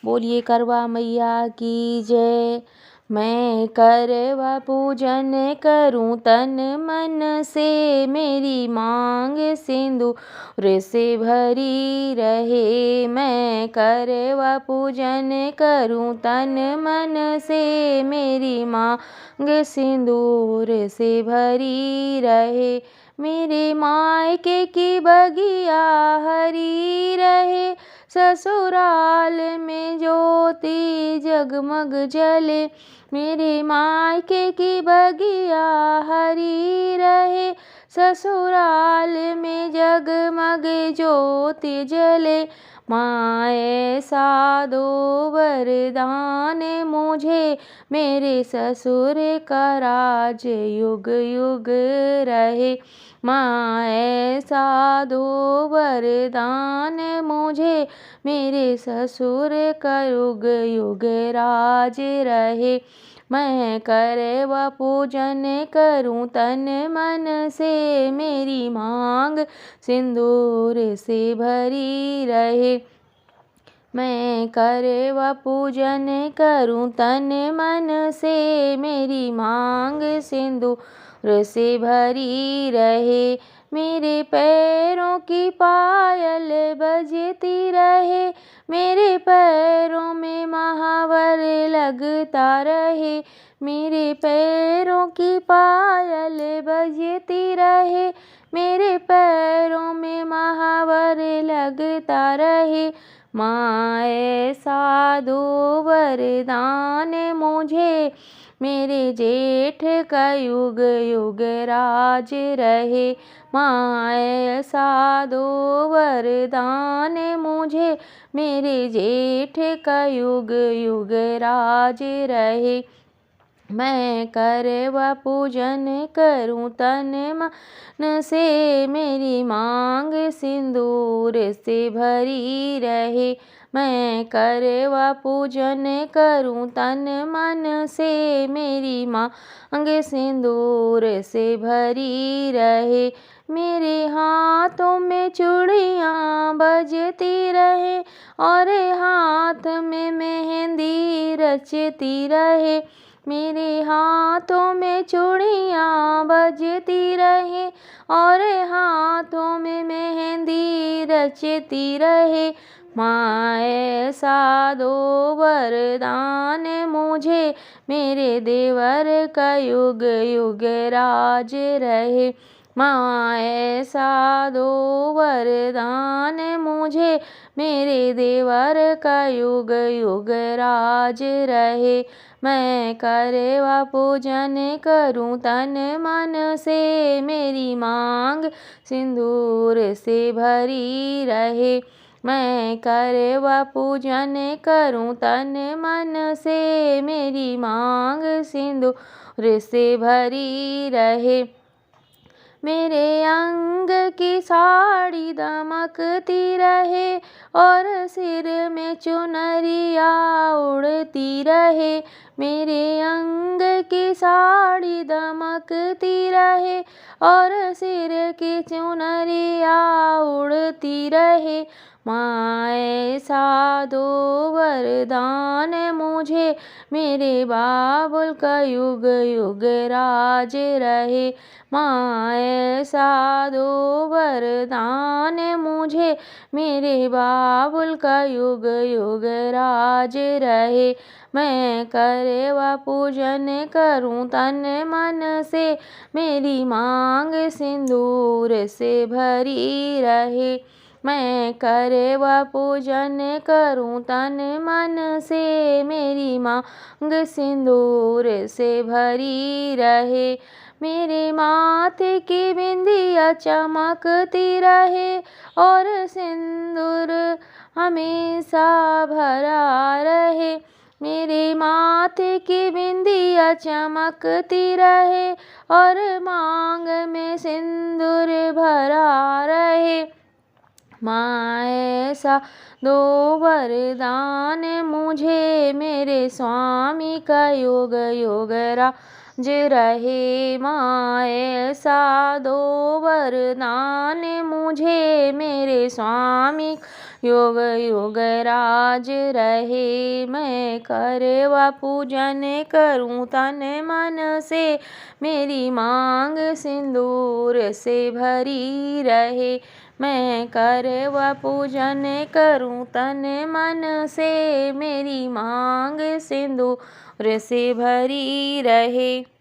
बोलिए करवा मैया की जय। मैं करवा पूजन करूं तन मन से, मेरी मांग सिंदूर से भरी रहे। मैं करवा पूजन करूं तन मन से, मेरी मांग सिंदूर से भरी रहे। मेरे मायके की बगिया हरी रहे, ससुराल में ज्योति जगमग जले। मेरे मायके की बगिया हरी रहे, ससुराल में जगमग ज्योति जले। माँ ऐसा दो वरदान मुझे, मेरे ससुर का राज युग युग रहे। माँ ऐसा दो वरदान मुझे, मेरे ससुर का युग युग राज रहे। मैं करवा पूजन करूं तन मन से, मेरी मांग सिंदूर से भरी रहे। मैं करवा पूजन करूं तन मन से, मेरी मांग सिंदूर से भरी रहे। मेरे पैरों की पायल बजती रहे, मेरे पैरों में महावर लगता रहे। मेरे पैरों की पायल बजती रहे, मेरे पैरों में महावर लगता रहे। माँ ऐसा दो वरदान मुझे, मेरे जेठ का युग युग राज रहे। माँ ऐसा दो वरदान मुझे, मेरे जेठ का युग युग राज रहे। मैं करवा पूजन करूं तन मन से, मेरी मांग सिंदूर से भरी रहे। मैं करवा पूजन करूं तन मन से, मेरी मांग सिंदूर से भरी रहे। मेरे हाथों में चूड़ियाँ बजती रहे, और हाथ में मेहंदी रचती रहे। मेरे हाथों में चूड़ियाँ बजती रहे, और हाथों में मेहंदी रचती रहे। माँ ऐसा दो वरदान मुझे, मेरे देवर का युग युग राज रहे। माँ ऐसा दो वरदान मुझे, मेरे देवर का युग युग राज रहे। मैं करवा पूजन करूं तन मन से, मेरी मांग सिंदूर से भरी रहे। मैं करवा पूजन करूं तन मन से, मेरी मांग सिंदूर से भरी रहे। मेरे अंग की साड़ी दमकती रहे, और सिर में चुनरिया उड़ती रहे। मेरे अंग की साड़ी दमकती रहे, और सिर की चुनरिया उड़ती रहे। माँ ऐसा दो वरदान मुझे, मेरे बाबुल का युग युग राज रहे। माँ ऐसा दो वरदान मुझे, मेरे बाबुल का युग युग राज रहे। मैं करवा पूजन करूं तन मन से, मेरी मांग सिंदूर से भरी रहे। मैं करवा पूजन करूं तन मन से, मेरी मांग सिंदूर से भरी रहे। मेरे माथे की बिंदिया चमकती रहे, और सिंदूर हमेशा भरा रहे। मेरे माथे की बिंदिया चमकती रहे, और मांग में सिंदूर भरा रहे। माँ ऐसा दो वरदान मुझे, मेरे स्वामी का युग युग राज रहे। माँ ऐसा दो वरदान मुझे, मेरे स्वामी युग युग राज रहे। मैं करवा पूजन करूं तन मन से, मेरी मांग सिंदूर से भरी रहे। मैं करवा पूजन करूं तन मन से, मेरी मांग सिंदूर से भरी रहे।